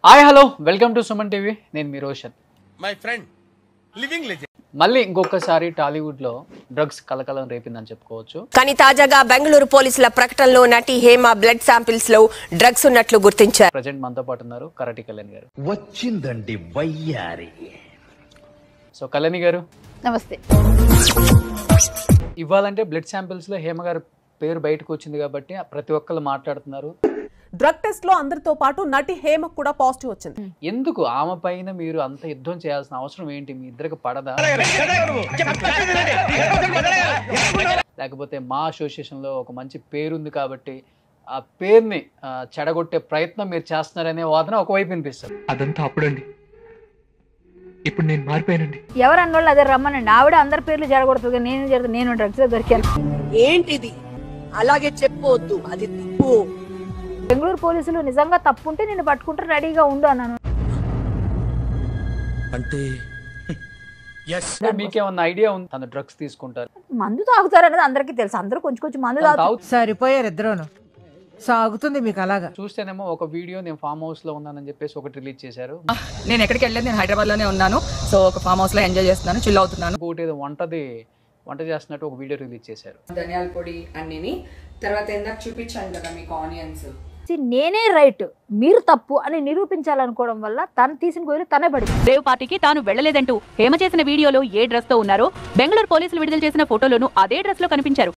Hi hello welcome to Suman TV. నేను మీ Roshan, my friend living legend. మళ్ళీ ఇంకొకసారి టాలీవుడ్ లో డ్రగ్స్ కలకలం రేపిందని చెప్పుకోవచ్చు. కానీ తాజాగా బెంగళూరు పోలీసుల ప్రకటనలో నటి హేమ బ్లడ్ శాంపిల్స్ లో డ్రగ్స్ ఉన్నట్లు గుర్తించారు. ప్రెజెంట్ మనతో పాటు ఉన్నారు కరాటి కళ్యాణి గారు. వచ్చిందండి వయ్యారి. సో కళ్యాణి గారు నమస్తే. ఇవ్వాలంటే బ్లడ్ శాంపిల్స్ లో హేమ గారు పేరు బయటకు వచ్చింది కాబట్టి ప్రతి ఒక్కళ్ళు మాట్లాడుతున్నారు. డ్రగ్ టెస్ట్ లో అందరితో పాటు నటి హేమ కూడా పాజిటివ్ వచ్చింది. ఎందుకు ఆమె పైన మీరు అంత యుద్ధం చేయాల్సిన అవసరం ఏంటి? మీ ఇద్దరికి పడదా? లేకపోతే మా అసోసియేషన్ లో ఒక మంచి పేరుంది కాబట్టి ఆ పేరుని చెడగొట్టే ప్రయత్నం మీరు చేస్తున్నారనే వాదన ఒకవైపు వినిపిస్తారు. అదంతా అప్పుడండి, ఇప్పుడు నేను మారిపోయానండి. ఎవరన్నోళ్ళు అదే రమ్మనండి. ఆవిడ అందరి పేర్లు జరగొడుతుంది, నేను డ్రగ్స్ లో దొరికాను. ఏంటిది అలాగే చెప్పొద్దు, అది తప్పు. బెంగళూరు పోలీసులు నిజంగా తప్పు ఉంటే నేను పట్టుకుంటే రెడీగా ఉండు అన్నాను. అంటే మీకేమన్నా ఐడియా ఉంది తను డ్రగ్స్ తీసుకుంటారు? మందు తాగుతారు అనేది అందరికీ తెలుసు. అందరూ కొంచెం మందు తాగుతారు. సరిపోయారు ఇద్దరును. సాగుతుంది మీకు అలాగా. చూస్తేనేమో ఒక వీడియో నేను ఫామ్ హౌస్ లో ఉన్నానని చెప్పేసి ఒకటి రిలీజ్ చేశారు. నేను ఎక్కడికి వెళ్ళలేదు, నేను హైదరాబాద్ లోనే ఉన్నాను. సో ఒక ఫామ్ హౌస్ లో ఎంజాయ్ చేస్తున్నాను, చిల్ అవుతున్నాను. ఇంకోటి ఏదో వంట చేస్తున్నట్టు ఒక వీడియో రిలీజ్ చేశారు. ధనియాల పొడి అన్ని, తర్వాత ఇందాక చూపించాను కదా మీకు ఆనియన్స్. నేనే రైట్, మీరు తప్పు అని నిరూపించాలనుకోవడం వల్ల తను తీసిన గోలు తనే పడింది. రేవ్ పార్టీకి తాను వెళ్లలేదంటూ హేమ చేసిన వీడియోలో ఏ డ్రెస్ తో ఉన్నారో బెంగళూరు పోలీసులు విడుదల చేసిన ఫోటోలోనూ అదే డ్రెస్ లో కనిపించారు.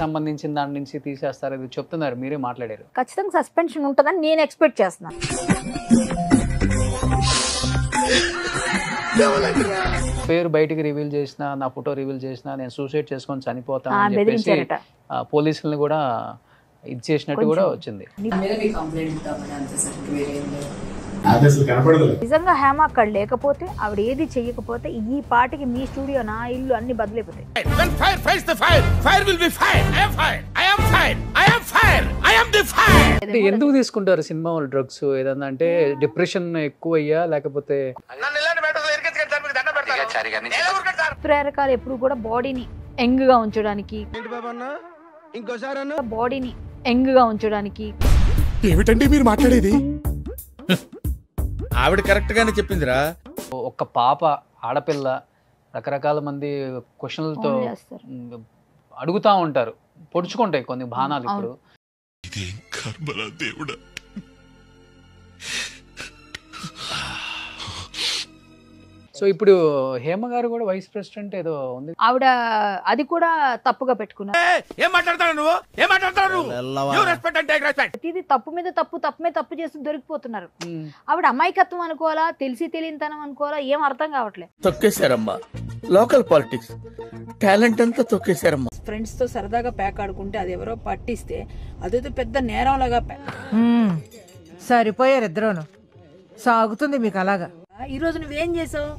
సంబంధించిన దాని నుంచి తీసేస్తారు ఇది చెప్తున్నారు, మీరే మాట్లాడారు. ఖచ్చితంగా సస్పెన్షన్ ఉంటుందని నేను ఎక్స్పెక్ట్ చేస్తున్నాను. పేరు బయటికి రివీల్ చేసిన, నా ఫోటో రివీల్ చేసిన, నేను సూసైడ్ చేసుకొని చనిపోతాను అని చెప్పేసి బెదిరించారట. పోలీసులను కూడా ఇది చేసినట్టు కూడా వచ్చింది. నిజంగా హేమ అక్కడ లేకపోతే, ఆవిడ ఏది చెయ్యకపోతే ఈ పాటికి మీ స్టూడియో, నా ఇల్లు అన్ని బదిలిపోతాయి. when fire fights the fire, fire will be fire. I am fire. I am fire. I am fire. I am the fire. అంటే ఎందుకు తీసుకుంటారు సినిమా వాళ్ళు డ్రగ్స్? ఏదన్నా అంటే డిప్రెషన్ ఎక్కువ అయ్యా, లేకపోతే నన్ను ఇలాంటి మ్యాటర్స్ ఇరికించకండి సార్, మీకు దండం పెడతాను. ప్రేరకాలు ఎప్పుడు కూడా బాడీని యంగ్ గా ఉంచడానికి, ఏంటి బాబా అన్న ఇంకోసారి అన్న బాడీని యంగ్ గా ఉంచడానికి. ఏమిటండి మీరు మాట్లాడేది? ఆవిడ కరెక్ట్ గానే చెప్పిందిరా. ఒక్క పాప ఆడపిల్ల రకరకాల మంది క్వశ్చన్లతో అడుగుతా ఉంటారు, పొడుచుకుంటాయి కొన్ని బాణాలు. ఇప్పుడు సో ఇప్పుడు హేమ గారు కూడా వైస్ ప్రెసిడెంట్ ఏదో ఉంది, ఆవిడ అది కూడా తప్పుగా పెట్టుకున్నారు. ఏం మాట్లాడతావు నువ్వు? ఏం మాట్లాడతావు నువ్వు? You respect and take respect. ప్రతిదీ తప్పు మీద తప్పు చేస్తూ దొరికిపోతున్నారు. ఆవిడ అమాయకత్వం అనుకోవాలా, తెలిసి తెలియనితనం అనుకోవాలా, ఏం అర్థం కావట్లేదు. తొక్కేశారమ్మా లోకల్ పాలిటిక్స్, టాలెంట్ అంతా తొక్కేశారమ్మా. ఫ్రెండ్స్ తో సరదాగా ప్యాక్ ఆడుకుంటే అది ఎవరో పట్టిస్తే అదేదో పెద్ద నేరంలాగా. సరిపోయారు ఇద్దరును. సాగుతుంది మీకు అలాగా. ఈ రోజు నువ్వేం చేసావు?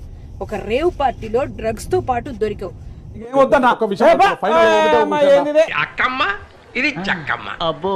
ఒక రేవ్ పార్టీలో డ్రగ్స్ తో పాటు దొరికావు. అక్కమ్మ ఇది చక్కమ్మ. అబ్బో